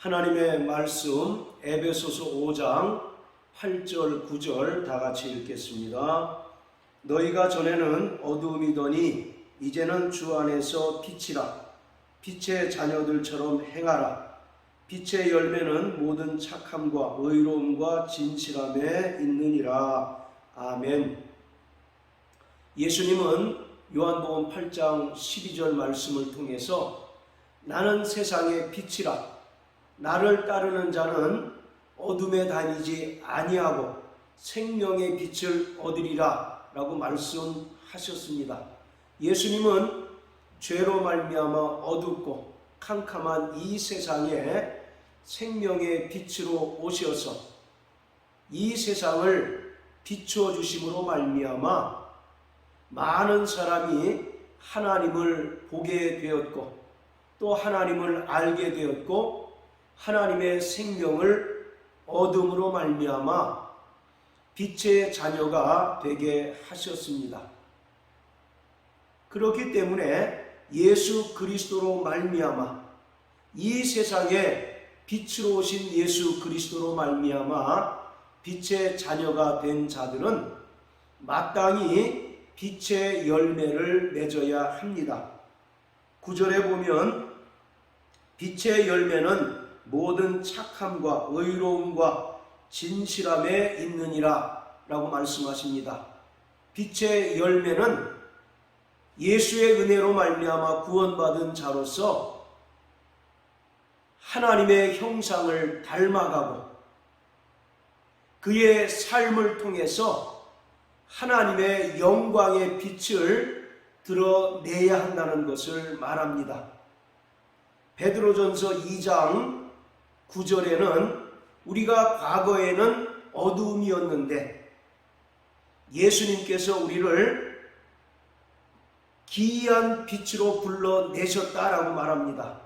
하나님의 말씀 에베소서 5장 8절 9절 다 같이 읽겠습니다. 너희가 전에는 어두움이더니 이제는 주 안에서 빛이라. 빛의 자녀들처럼 행하라. 빛의 열매는 모든 착함과 의로움과 진실함에 있느니라. 아멘. 예수님은 요한복음 8장 12절 말씀을 통해서 나는 세상의 빛이라. 나를 따르는 자는 어둠에 다니지 아니하고 생명의 빛을 얻으리라 라고 말씀하셨습니다. 예수님은 죄로 말미암아 어둡고 캄캄한 이 세상에 생명의 빛으로 오셔서 이 세상을 비추어 주심으로 말미암아 많은 사람이 하나님을 보게 되었고 또 하나님을 알게 되었고 하나님의 생명을 얻음으로 말미암아 빛의 자녀가 되게 하셨습니다. 그렇기 때문에 예수 그리스도로 말미암아 이 세상에 빛으로 오신 예수 그리스도로 말미암아 빛의 자녀가 된 자들은 마땅히 빛의 열매를 맺어야 합니다. 9절에 보면 빛의 열매는 모든 착함과 의로움과 진실함에 있느니라 라고 말씀하십니다. 빛의 열매는 예수의 은혜로 말미암아 구원받은 자로서 하나님의 형상을 닮아가고 그의 삶을 통해서 하나님의 영광의 빛을 드러내야 한다는 것을 말합니다. 베드로전서 2장 9절에는 우리가 과거에는 어두움이었는데 예수님께서 우리를 기이한 빛으로 불러내셨다라고 말합니다.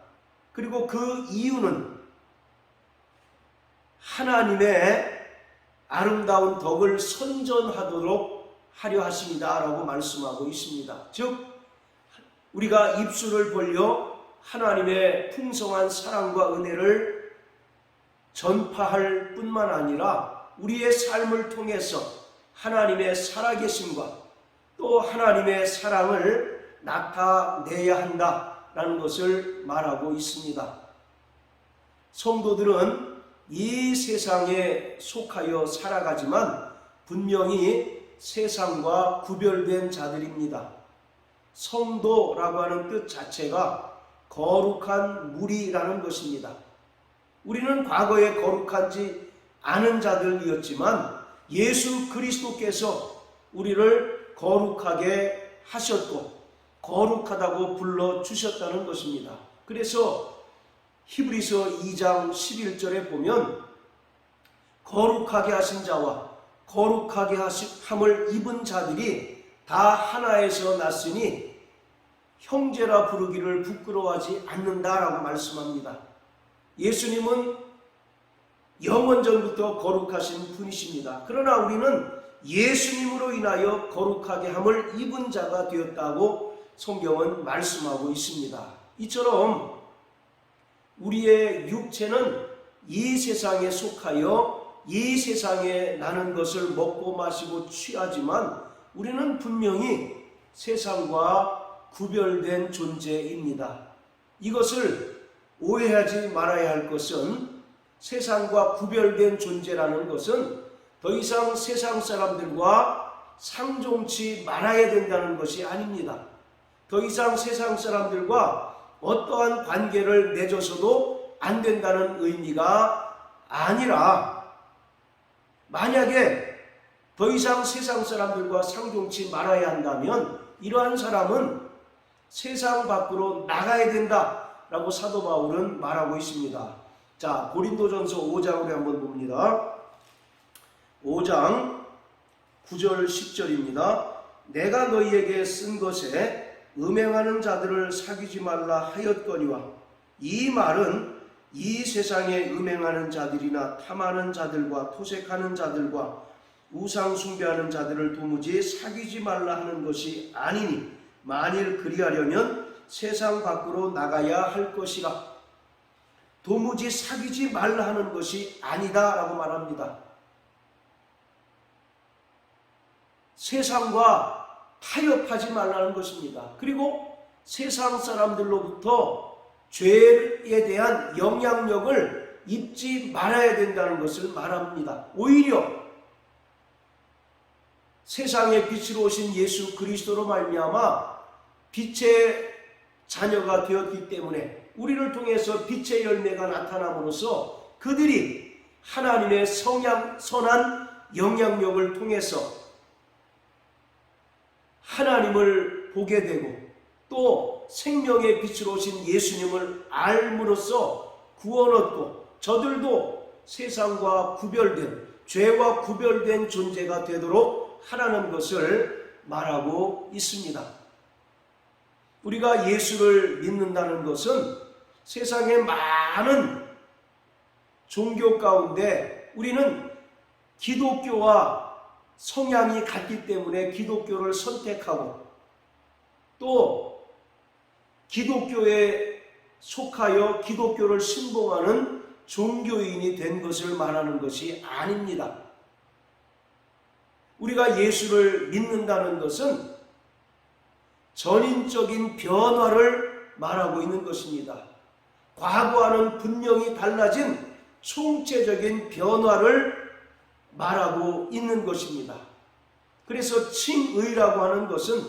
그리고 그 이유는 하나님의 아름다운 덕을 선전하도록 하려 하십니다 라고 말씀하고 있습니다. 즉 우리가 입술을 벌려 하나님의 풍성한 사랑과 은혜를 전파할 뿐만 아니라 우리의 삶을 통해서 하나님의 살아계심과 또 하나님의 사랑을 나타내야 한다라는 것을 말하고 있습니다. 성도들은 이 세상에 속하여 살아가지만 분명히 세상과 구별된 자들입니다. 성도라고 하는 뜻 자체가 거룩한 무리라는 것입니다. 우리는 과거에 거룩하지 않은 자들이었지만 예수 그리스도께서 우리를 거룩하게 하셨고 거룩하다고 불러주셨다는 것입니다. 그래서 히브리서 2장 11절에 보면 거룩하게 하신 자와 거룩하게 함을 입은 자들이 다 하나에서 났으니 형제라 부르기를 부끄러워하지 않는다라고 말씀합니다. 예수님은 영원전부터 거룩하신 분이십니다. 그러나 우리는 예수님으로 인하여 거룩하게 함을 입은 자가 되었다고 성경은 말씀하고 있습니다. 이처럼 우리의 육체는 이 세상에 속하여 이 세상에 나는 것을 먹고 마시고 취하지만 우리는 분명히 세상과 구별된 존재입니다. 이것을 오해하지 말아야 할 것은 세상과 구별된 존재라는 것은 더 이상 세상 사람들과 상종치 말아야 된다는 것이 아닙니다. 더 이상 세상 사람들과 어떠한 관계를 맺어서도 안 된다는 의미가 아니라 만약에 더 이상 세상 사람들과 상종치 말아야 한다면 이러한 사람은 세상 밖으로 나가야 된다 라고 사도 바울은 말하고 있습니다. 자, 고린도전서 5장으로 한번 봅니다. 5장 9절 10절입니다. 내가 너희에게 쓴 것에 음행하는 자들을 사귀지 말라 하였거니와 이 말은 이 세상에 음행하는 자들이나 탐하는 자들과 토색하는 자들과 우상 숭배하는 자들을 도무지 사귀지 말라 하는 것이 아니니 만일 그리하려면 세상 밖으로 나가야 할 것이라. 도무지 사귀지 말라 하는 것이 아니다라고 말합니다. 세상과 타협하지 말라는 것입니다. 그리고 세상 사람들로부터 죄에 대한 영향력을 입지 말아야 된다는 것을 말합니다. 오히려 세상의 빛으로 오신 예수 그리스도로 말미암아 빛의 자녀가 되었기 때문에 우리를 통해서 빛의 열매가 나타남으로써 그들이 하나님의 선한 영향력을 통해서 하나님을 보게 되고 또 생명의 빛으로 오신 예수님을 알므로써 구원 얻고 저들도 세상과 구별된 죄와 구별된 존재가 되도록 하라는 것을 말하고 있습니다. 우리가 예수를 믿는다는 것은 세상의 많은 종교 가운데 우리는 기독교와 성향이 같기 때문에 기독교를 선택하고 또 기독교에 속하여 기독교를 신봉하는 종교인이 된 것을 말하는 것이 아닙니다. 우리가 예수를 믿는다는 것은 전인적인 변화를 말하고 있는 것입니다. 과거와는 분명히 달라진 총체적인 변화를 말하고 있는 것입니다. 그래서 칭의라고 하는 것은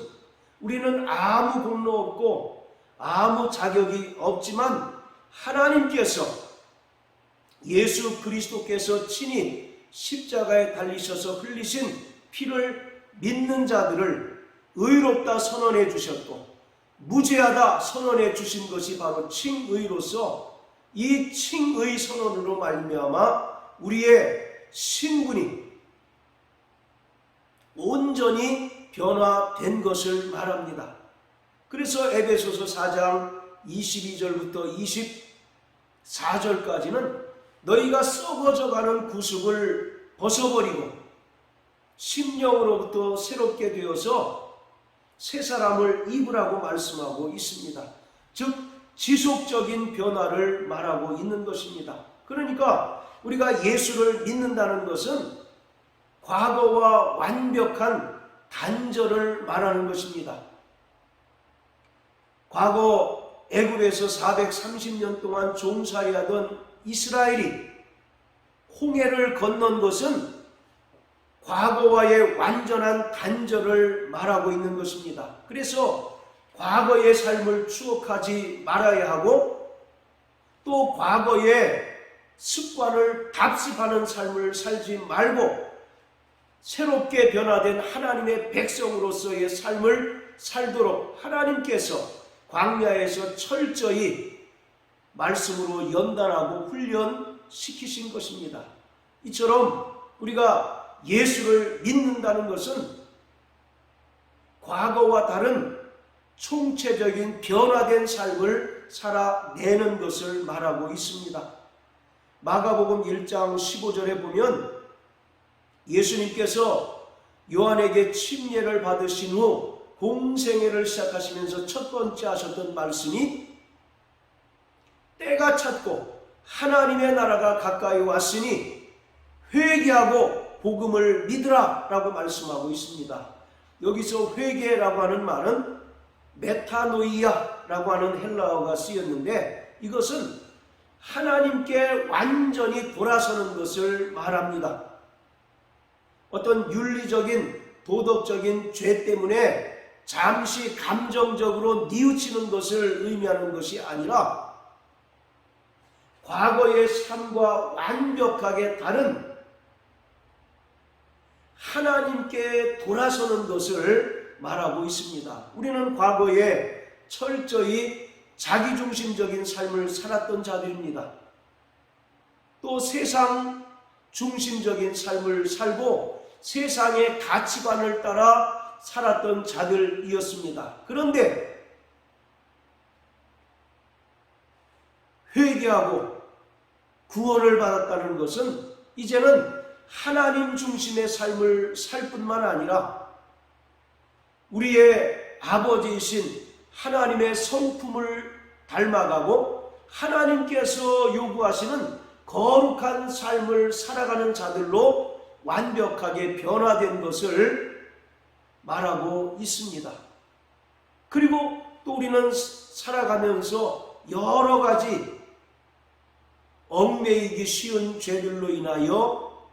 우리는 아무 공로 없고 아무 자격이 없지만 하나님께서 예수 그리스도께서 친히 십자가에 달리셔서 흘리신 피를 믿는 자들을 의롭다 선언해 주셨고 무죄하다 선언해 주신 것이 바로 칭의로서 이 칭의 선언으로 말미암아 우리의 신분이 온전히 변화된 것을 말합니다. 그래서 에베소서 4장 22절부터 24절까지는 너희가 썩어져가는 구습을 벗어버리고 심령으로부터 새롭게 되어서 새 사람을 입으라고 말씀하고 있습니다. 즉 지속적인 변화를 말하고 있는 것입니다. 그러니까 우리가 예수를 믿는다는 것은 과거와 완벽한 단절을 말하는 것입니다. 과거 애굽에서 430년 동안 종살이하던 이스라엘이 홍해를 건넌 것은 과거와의 완전한 단절을 말하고 있는 것입니다. 그래서 과거의 삶을 추억하지 말아야 하고 또 과거의 습관을 답습하는 삶을 살지 말고 새롭게 변화된 하나님의 백성으로서의 삶을 살도록 하나님께서 광야에서 철저히 말씀으로 연단하고 훈련시키신 것입니다. 이처럼 우리가 예수를 믿는다는 것은 과거와 다른 총체적인 변화된 삶을 살아내는 것을 말하고 있습니다. 마가복음 1장 15절에 보면 예수님께서 요한에게 침례를 받으신 후 공생애를 시작하시면서 첫 번째 하셨던 말씀이 때가 찼고 하나님의 나라가 가까이 왔으니 회개하고 복음을 믿으라 라고 말씀하고 있습니다. 여기서 회개라고 하는 말은 메타노이아 라고 하는 헬라어가 쓰였는데 이것은 하나님께 완전히 돌아서는 것을 말합니다. 어떤 윤리적인 도덕적인 죄 때문에 잠시 감정적으로 뉘우치는 것을 의미하는 것이 아니라 과거의 삶과 완벽하게 다른 하나님께 돌아서는 것을 말하고 있습니다. 우리는 과거에 철저히 자기중심적인 삶을 살았던 자들입니다. 또 세상 중심적인 삶을 살고 세상의 가치관을 따라 살았던 자들이었습니다. 그런데 회개하고 구원을 받았다는 것은 이제는 하나님 중심의 삶을 살 뿐만 아니라 우리의 아버지이신 하나님의 성품을 닮아가고 하나님께서 요구하시는 거룩한 삶을 살아가는 자들로 완벽하게 변화된 것을 말하고 있습니다. 그리고 또 우리는 살아가면서 여러 가지 얽매이기 쉬운 죄들로 인하여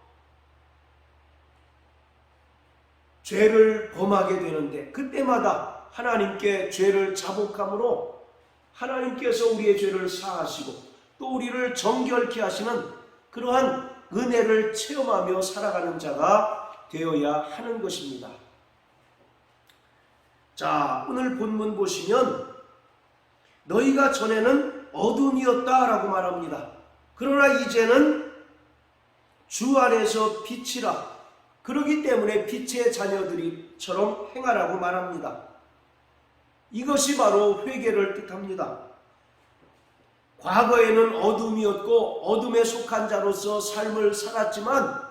죄를 범하게 되는데, 그때마다 하나님께 죄를 자복함으로 하나님께서 우리의 죄를 사하시고 또 우리를 정결케 하시는 그러한 은혜를 체험하며 살아가는 자가 되어야 하는 것입니다. 자, 오늘 본문 보시면 너희가 전에는 어둠이었다 라고 말합니다. 그러나 이제는 주 안에서 빛이라. 그러기 때문에 빛의 자녀들이처럼 행하라고 말합니다. 이것이 바로 회개를 뜻합니다. 과거에는 어둠이었고 어둠에 속한 자로서 삶을 살았지만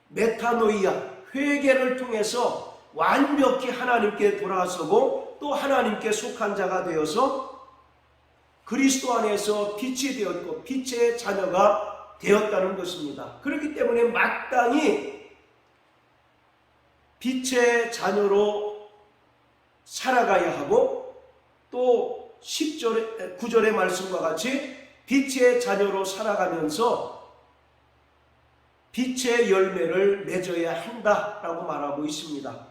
메타노이아, 회개를 통해서 완벽히 하나님께 돌아서고 또 하나님께 속한 자가 되어서 그리스도 안에서 빛이 되었고 빛의 자녀가 되었다는 것입니다. 그렇기 때문에 마땅히 빛의 자녀로 살아가야 하고 또 10절의 9절의 말씀과 같이 빛의 자녀로 살아가면서 빛의 열매를 맺어야 한다라고 말하고 있습니다.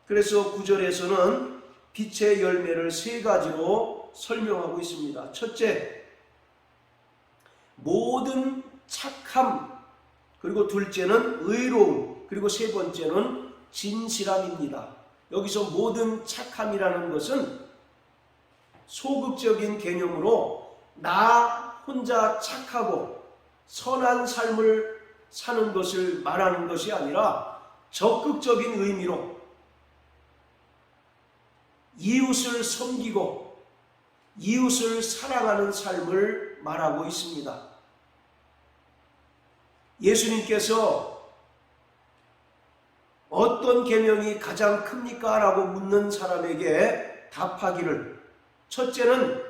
그래서 9절에서는 빛의 열매를 세 가지로 설명하고 있습니다. 첫째, 모든 착함, 그리고 둘째는 의로움, 그리고 세 번째는 진실함입니다. 여기서 모든 착함이라는 것은 소극적인 개념으로 나 혼자 착하고 선한 삶을 사는 것을 말하는 것이 아니라 적극적인 의미로 이웃을 섬기고 이웃을 사랑하는 삶을 말하고 있습니다. 예수님께서 어떤 계명이 가장 큽니까? 라고 묻는 사람에게 답하기를, 첫째는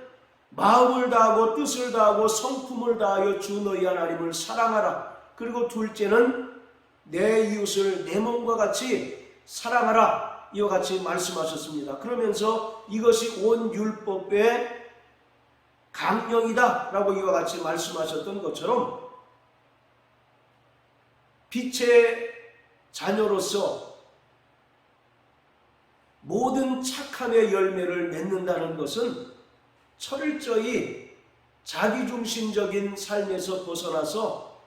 마음을 다하고 뜻을 다하고 성품을 다하여 주 너희 하나님을 사랑하라. 그리고 둘째는 내 이웃을 내 몸과 같이 사랑하라. 이와 같이 말씀하셨습니다. 그러면서 이것이 온 율법의 강령이다 라고 이와 같이 말씀하셨던 것처럼 빛의 자녀로서 모든 착함의 열매를 맺는다는 것은 철저히 자기중심적인 삶에서 벗어나서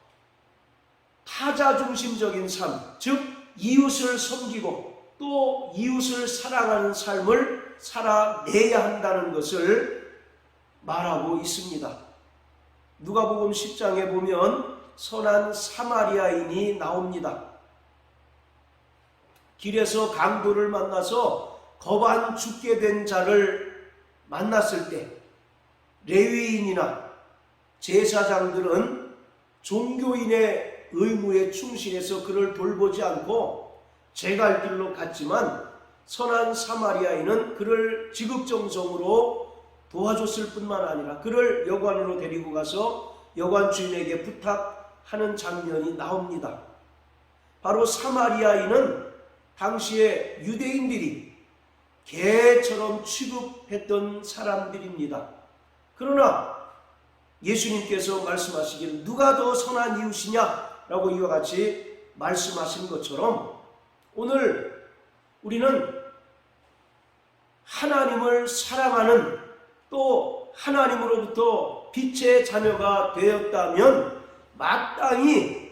타자중심적인 삶, 즉 이웃을 섬기고 또 이웃을 사랑하는 삶을 살아내야 한다는 것을 말하고 있습니다. 누가복음 10장에 보면 선한 사마리아인이 나옵니다. 길에서 강도를 만나서 거반 죽게 된 자를 만났을 때 레위인이나 제사장들은 종교인의 의무에 충실해서 그를 돌보지 않고 제 갈 길로 갔지만 선한 사마리아인은 그를 지극정성으로 도와줬을 뿐만 아니라 그를 여관으로 데리고 가서 여관 주인에게 부탁하는 장면이 나옵니다. 바로 사마리아인은 당시에 유대인들이 개처럼 취급했던 사람들입니다. 그러나 예수님께서 말씀하시기를 누가 더 선한 이웃이냐라고 이와 같이 말씀하신 것처럼 오늘 우리는 하나님을 사랑하는 또 하나님으로부터 빛의 자녀가 되었다면 마땅히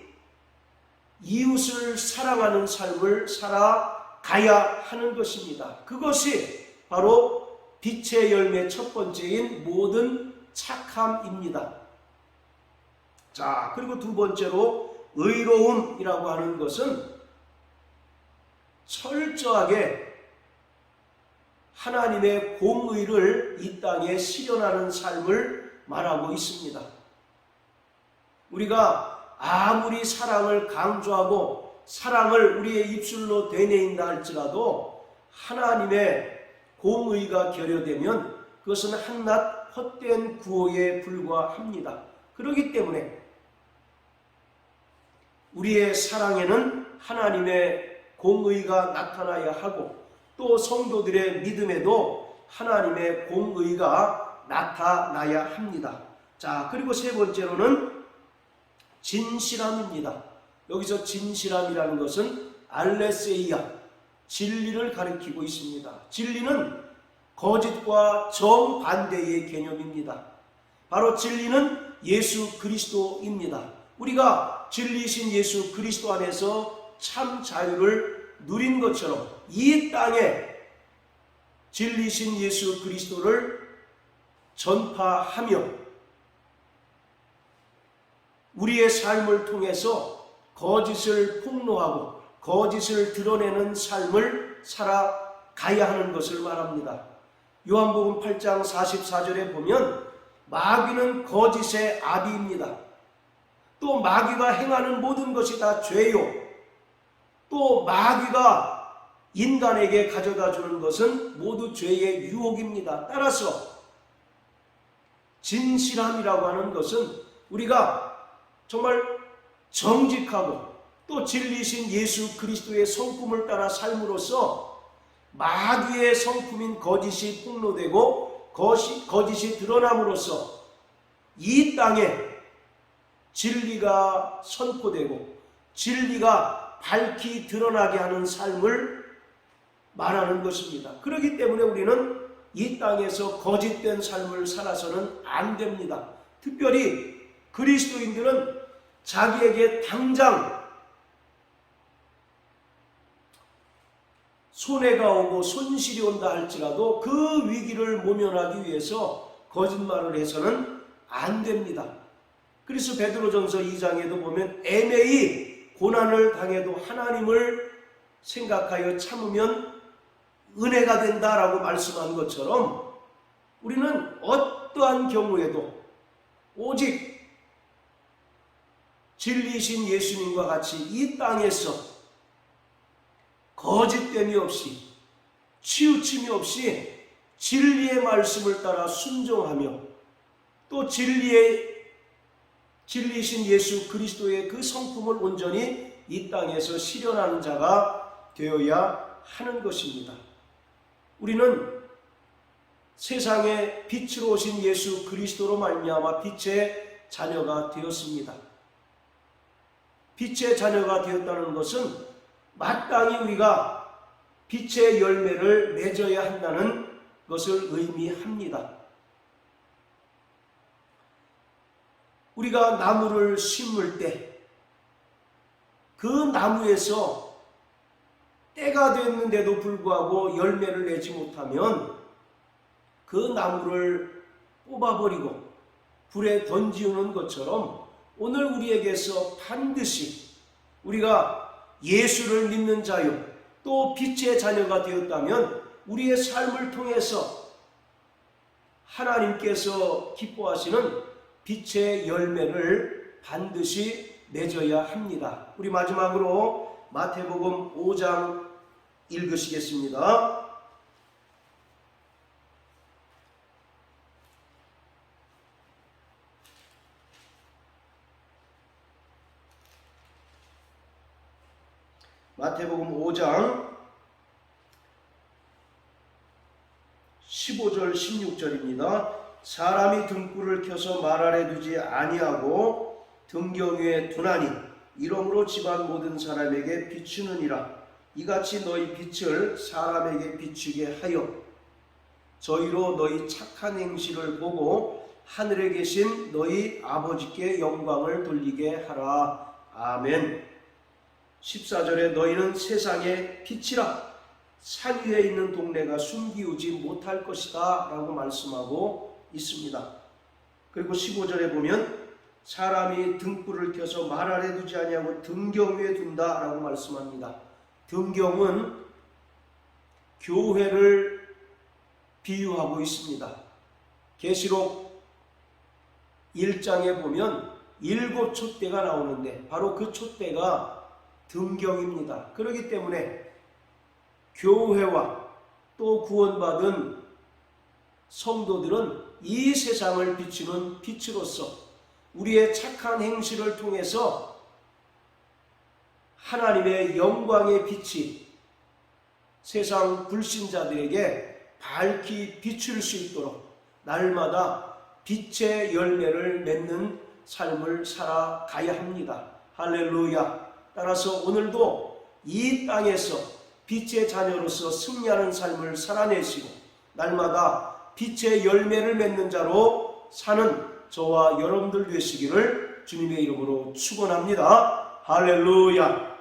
이웃을 사랑하는 삶을 살아가야 하는 것입니다. 그것이 바로 빛의 열매 첫 번째인 모든 착함입니다. 자, 그리고 두 번째로 의로움이라고 하는 것은 철저하게 하나님의 공의를 이 땅에 실현하는 삶을 말하고 있습니다. 우리가 아무리 사랑을 강조하고 사랑을 우리의 입술로 되뇌인다 할지라도 하나님의 공의가 결여되면 그것은 한낱 헛된 구호에 불과합니다. 그렇기 때문에 우리의 사랑에는 하나님의 공의가 나타나야 하고 또 성도들의 믿음에도 하나님의 공의가 나타나야 합니다. 자, 그리고 세 번째로는 진실함입니다. 여기서 진실함이라는 것은 알레세이아, 진리를 가리키고 있습니다. 진리는 거짓과 정반대의 개념입니다. 바로 진리는 예수 그리스도입니다. 우리가 진리이신 예수 그리스도 안에서 참 자유를 누린 것처럼 이 땅에 진리이신 예수 그리스도를 전파하며 우리의 삶을 통해서 거짓을 폭로하고 거짓을 드러내는 삶을 살아가야 하는 것을 말합니다. 요한복음 8장 44절에 보면 마귀는 거짓의 아비입니다. 또 마귀가 행하는 모든 것이 다 죄요. 또 마귀가 인간에게 가져다 주는 것은 모두 죄의 유혹입니다. 따라서 진실함이라고 하는 것은 우리가 정말 정직하고 또 진리신 예수 그리스도의 성품을 따라 삶으로써 마귀의 성품인 거짓이 폭로되고 거짓이 드러남으로써 이 땅에 진리가 선포되고 진리가 밝히 드러나게 하는 삶을 말하는 것입니다. 그렇기 때문에 우리는 이 땅에서 거짓된 삶을 살아서는 안 됩니다. 특별히 그리스도인들은 자기에게 당장 손해가 오고 손실이 온다 할지라도 그 위기를 모면하기 위해서 거짓말을 해서는 안 됩니다. 그래서 베드로전서 2장에도 보면 애매히 고난을 당해도 하나님을 생각하여 참으면 은혜가 된다라고 말씀한 것처럼 우리는 어떠한 경우에도 오직 진리이신 예수님과 같이 이 땅에서 거짓됨이 없이 치우침이 없이 진리의 말씀을 따라 순종하며 또 진리이신 예수 그리스도의 그 성품을 온전히 이 땅에서 실현하는 자가 되어야 하는 것입니다. 우리는 세상에 빛으로 오신 예수 그리스도로 말미암아 빛의 자녀가 되었습니다. 빛의 자녀가 되었다는 것은 마땅히 우리가 빛의 열매를 맺어야 한다는 것을 의미합니다. 우리가 나무를 심을 때 그 나무에서 때가 됐는데도 불구하고 열매를 내지 못하면 그 나무를 뽑아버리고 불에 던지우는 것처럼 오늘 우리에게서 반드시 우리가 예수를 믿는 자요 또 빛의 자녀가 되었다면 우리의 삶을 통해서 하나님께서 기뻐하시는 빛의 열매를 반드시 맺어야 합니다. 우리 마지막으로 마태복음 5장 읽으시겠습니다. 마태복음 5장 15절 16절입니다. 사람이 등불을 켜서 말 아래 두지 아니하고 등경 위에 두나니 이러므로 집안 모든 사람에게 비추느니라. 이같이 너희 빛을 사람에게 비추게 하여 저희로 너희 착한 행실을 보고 하늘에 계신 너희 아버지께 영광을 돌리게 하라. 아멘. 14절에 너희는 세상의 빛이라. 산 위에 있는 동네가 숨기우지 못할 것이다 라고 말씀하고 있습니다. 그리고 15절에 보면 사람이 등불을 켜서 말 아래 두지 아니하고 등경 위에 둔다 라고 말씀합니다. 등경은 교회를 비유하고 있습니다. 계시록 1장에 보면 7 촛대가 나오는데 바로 그 촛대가 등경입니다. 그렇기 때문에 교회와 또 구원받은 성도들은 이 세상을 비추는 빛으로서 우리의 착한 행실을 통해서 하나님의 영광의 빛이 세상 불신자들에게 밝히 비출 수 있도록 날마다 빛의 열매를 맺는 삶을 살아가야 합니다. 할렐루야. 따라서 오늘도 이 땅에서 빛의 자녀로서 승리하는 삶을 살아내시고 날마다 빛의 열매를 맺는 자로 사는 저와 여러분들 되시기를 주님의 이름으로 축원합니다. 할렐루야.